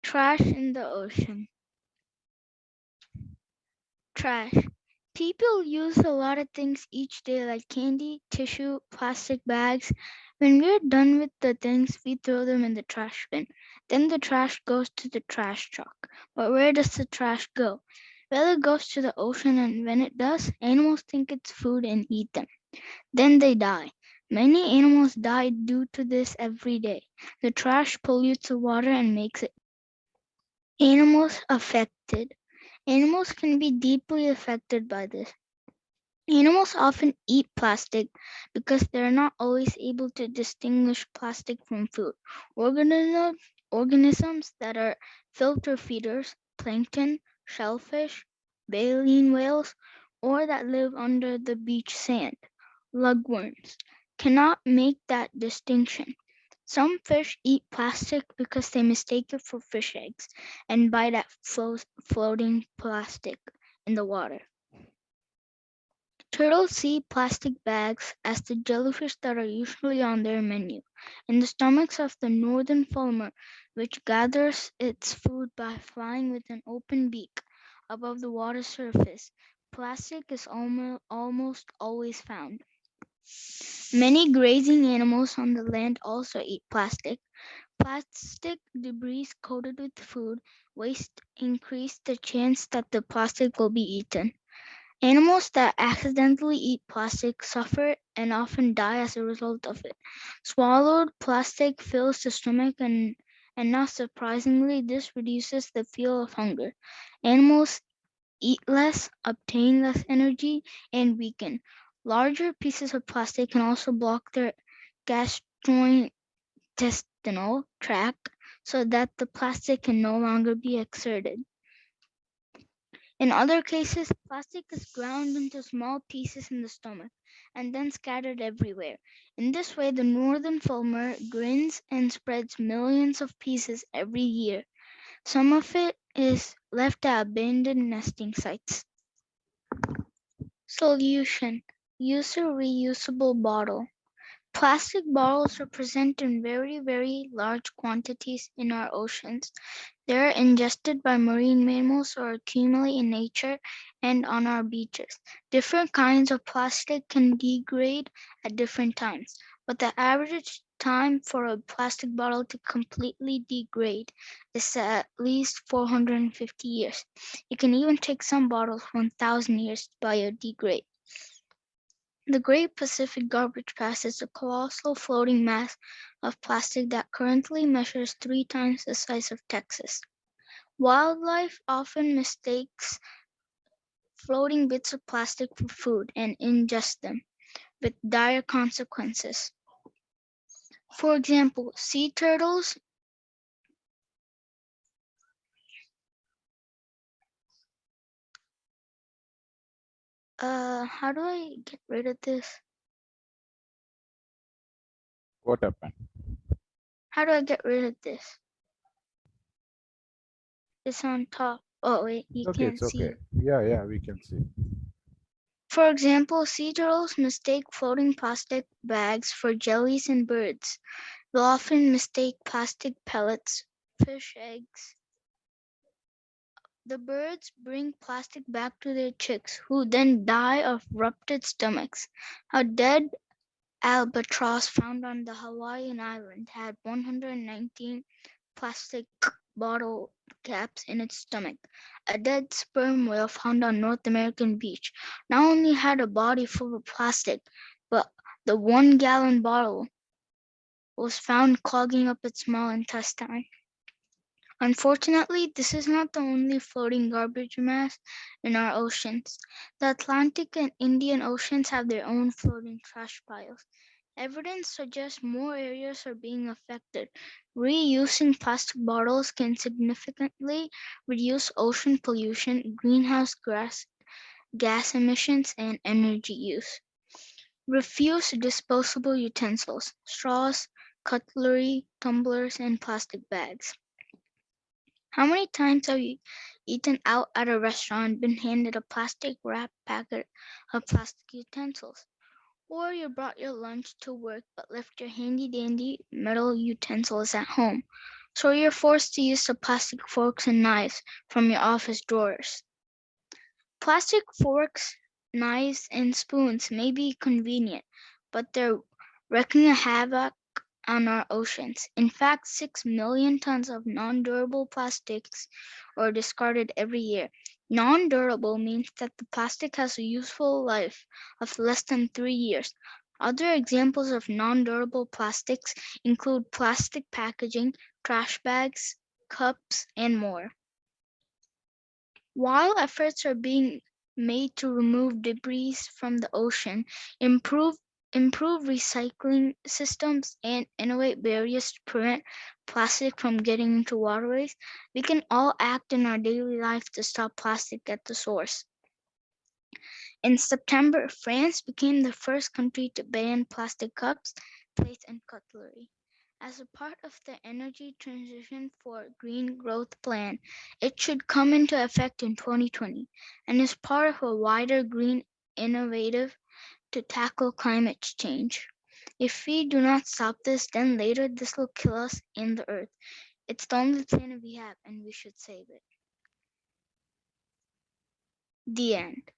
Trash in the ocean. Trash. People use a lot of things each day like candy, tissue, plastic bags. When we're done with the things, we throw them in the trash bin. Then the trash goes to the trash truck. But where does the trash go? Well, it goes to the ocean, and when it does, animals think it's food and eat them. Then they die. Many animals die due to this every day. The trash pollutes the water and makes it. Animals affected. Animals can be deeply affected by this. Animals often eat plastic because they're not always able to distinguish plastic from food. Organisms that are filter feeders, plankton, shellfish, baleen whales, or that live under the beach sand, lugworms, cannot make that distinction. Some fish eat plastic because they mistake it for fish eggs and bite at floating plastic in the water. Turtles see plastic bags as the jellyfish that are usually on their menu. In the stomachs of the northern fulmar, which gathers its food by flying with an open beak above the water surface, plastic is almost always found. Many grazing animals on the land also eat plastic. Plastic debris coated with food waste increase the chance that the plastic will be eaten. Animals that accidentally eat plastic suffer and often die as a result of it. Swallowed plastic fills the stomach, and not surprisingly, this reduces the feel of hunger. Animals eat less, obtain less energy, and weaken. Larger pieces of plastic can also block their gastrointestinal tract so that the plastic can no longer be exerted. In other cases, plastic is ground into small pieces in the stomach and then scattered everywhere. In this way, the northern fulmar grins and spreads millions of pieces every year. Some of it is left at abandoned nesting sites. Solution: use a reusable bottle. Plastic bottles are present in very, very large quantities in our oceans. They are ingested by marine mammals or accumulate in nature and on our beaches. Different kinds of plastic can degrade at different times, but the average time for a plastic bottle to completely degrade is at least 450 years. It can even take some bottles 1,000 years to biodegrade. The Great Pacific Garbage Patch is a colossal floating mass of plastic that currently measures 3 times the size of Texas. Wildlife often mistakes floating bits of plastic for food and ingest them, with dire consequences. For example, sea turtles how do I get rid of this? What happened? How do I get rid of this? It's on top. Oh wait, you can't It's see okay. it. Yeah, we can see. For example, sea turtles mistake floating plastic bags for jellies and birds. They'll often mistake plastic pellets, fish eggs. The birds bring plastic back to their chicks, who then die of ruptured stomachs. A dead albatross found on the Hawaiian island had 119 plastic bottle caps in its stomach. A dead sperm whale found on North American beach not only had a body full of plastic, but the 1 gallon bottle was found clogging up its small intestine. Unfortunately, this is not the only floating garbage mass in our oceans. The Atlantic and Indian Oceans have their own floating trash piles. Evidence suggests more areas are being affected. Reusing plastic bottles can significantly reduce ocean pollution, greenhouse gas emissions, and energy use. Refuse disposable utensils, straws, cutlery, tumblers, and plastic bags. How many times have you eaten out at a restaurant, been handed a plastic wrap packet of plastic utensils? Or you brought your lunch to work but left your handy dandy metal utensils at home? so you're forced to use the plastic forks and knives from your office drawers. Plastic forks, knives, and spoons may be convenient, but they're wreaking havoc on our oceans. In fact, 6 million tons of non durable plastics are discarded every year. Non durable means that the plastic has a useful life of less than 3 years. Other examples of non durable plastics include plastic packaging, trash bags, cups, and more. While efforts are being made to remove debris from the ocean, improve improve recycling systems, and innovate barriers to prevent plastic from getting into waterways, we can all act in our daily life to stop plastic at the source. In September, France became the first country to ban plastic cups, plates, and cutlery. As a part of the energy transition for green growth plan, it should come into effect in 2020 and is part of a wider green innovative to tackle climate change. If we do not stop this, then later this will kill us and the earth. It's the only planet we have and we should save it. The end.